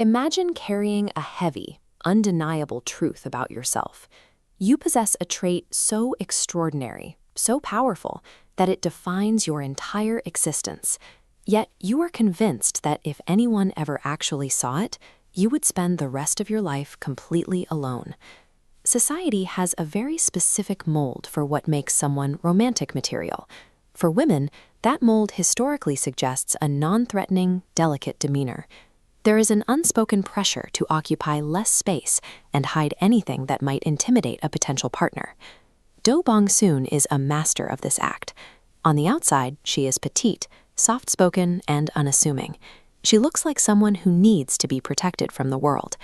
Imagine carrying a heavy, undeniable truth about yourself. You possess a trait so extraordinary, so powerful, that it defines your entire existence. Yet you are convinced that if anyone ever actually saw it, you would spend the rest of your life completely alone. Society has a very specific mold for what makes someone romantic material. For women, that mold historically suggests a non-threatening, delicate demeanor. There is an unspoken pressure to occupy less space and hide anything that might intimidate a potential partner. Do Bong Soon is a master of this act. On the outside, she is petite, soft-spoken, and unassuming. She looks like someone who needs to be protected from the world.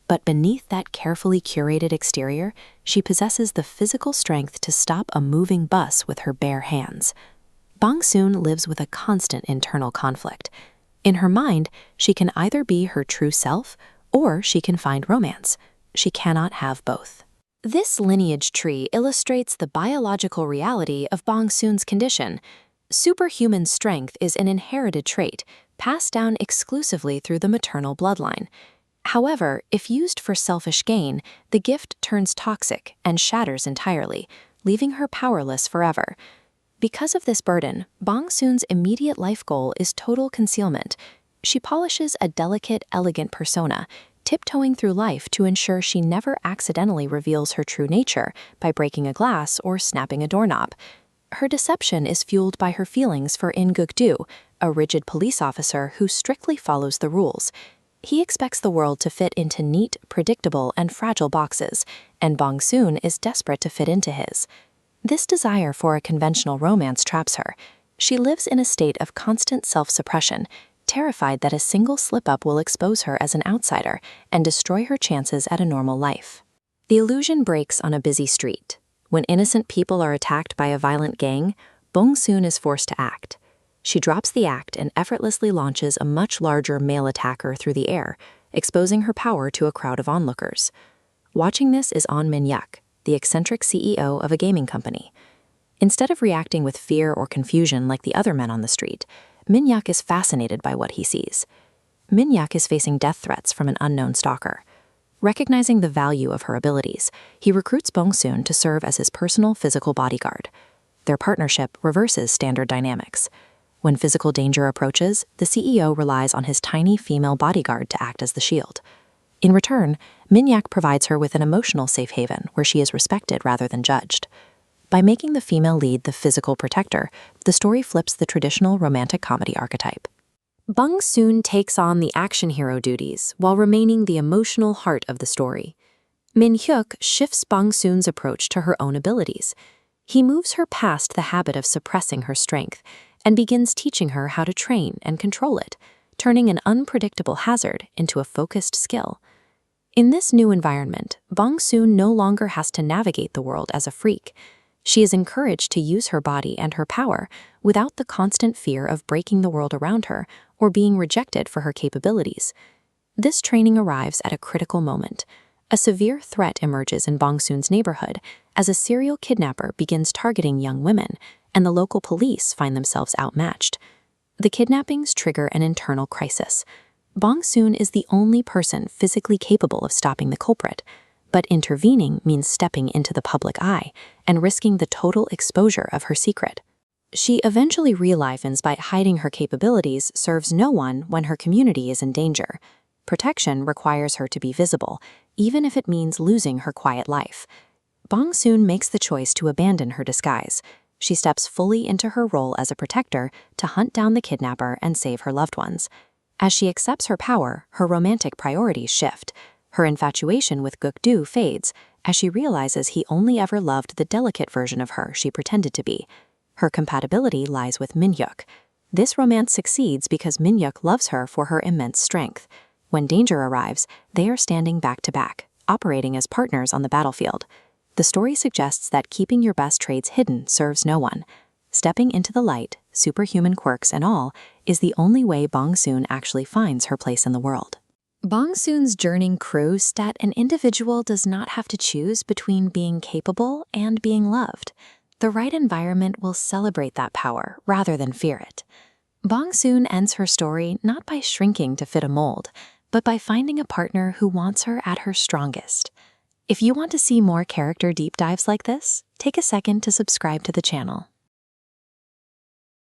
But beneath that carefully curated exterior, she possesses the physical strength to stop a moving bus with her bare hands. Bong Soon lives with a constant internal conflict. In her mind, she can either be her true self, or she can find romance. She cannot have both. This lineage tree illustrates the biological reality of Bong Soon's condition. Superhuman strength is an inherited trait, passed down exclusively through the maternal bloodline. However, if used for selfish gain, the gift turns toxic and shatters entirely, leaving her powerless forever. Because of this burden, Bong Soon's immediate life goal is total concealment. She polishes a delicate, elegant persona, tiptoeing through life to ensure she never accidentally reveals her true nature by breaking a glass or snapping a doorknob. Her deception is fueled by her feelings for In Guk-do, a rigid police officer who strictly follows the rules. He expects the world to fit into neat, predictable, and fragile boxes, and Bong Soon is desperate to fit into his. This desire for a conventional romance traps her. She lives in a state of constant self-suppression, terrified that a single slip-up will expose her as an outsider and destroy her chances at a normal life. The illusion breaks on a busy street. When innocent people are attacked by a violent gang, Bong Soon is forced to act. She drops the act and effortlessly launches a much larger male attacker through the air, exposing her power to a crowd of onlookers. Watching this is On Min-hyuk, the eccentric CEO of a gaming company. Instead of reacting with fear or confusion like the other men on the street, Min-hyuk is fascinated by what he sees. Min-hyuk is facing death threats from an unknown stalker. Recognizing the value of her abilities, he recruits Bong Soon to serve as his personal physical bodyguard. Their partnership reverses standard dynamics. When physical danger approaches, the CEO relies on his tiny female bodyguard to act as the shield. In return, Min-hyuk provides her with an emotional safe haven where she is respected rather than judged. By making the female lead the physical protector, the story flips the traditional romantic comedy archetype. Bong Soon takes on the action hero duties while remaining the emotional heart of the story. Min-hyuk shifts Bong Soon's approach to her own abilities. He moves her past the habit of suppressing her strength and begins teaching her how to train and control it, turning an unpredictable hazard into a focused skill. In this new environment, Bong Soon no longer has to navigate the world as a freak. She is encouraged to use her body and her power without the constant fear of breaking the world around her or being rejected for her capabilities. This training arrives at a critical moment. A severe threat emerges in Bong Soon's neighborhood as a serial kidnapper begins targeting young women, and the local police find themselves outmatched. The kidnappings trigger an internal crisis. Bong Soon is the only person physically capable of stopping the culprit, but intervening means stepping into the public eye and risking the total exposure of her secret. She eventually realizes that hiding her capabilities serves no one when her community is in danger. Protection requires her to be visible, even if it means losing her quiet life. Bong Soon makes the choice to abandon her disguise. She steps fully into her role as a protector to hunt down the kidnapper and save her loved ones. As she accepts her power, her romantic priorities shift. Her infatuation with Guk-do fades as she realizes he only ever loved the delicate version of her she pretended to be. Her compatibility lies with Min-hyuk. This romance succeeds because Min-hyuk loves her for her immense strength. When danger arrives, they are standing back to back, operating as partners on the battlefield. The story suggests that keeping your best traits hidden serves no one. Stepping into the light, superhuman quirks and all, is the only way Bong Soon actually finds her place in the world. Bong Soon's journey proves that an individual does not have to choose between being capable and being loved. The right environment will celebrate that power rather than fear it. Bong Soon ends her story not by shrinking to fit a mold, but by finding a partner who wants her at her strongest. If you want to see more character deep dives like this, take a second to subscribe to the channel.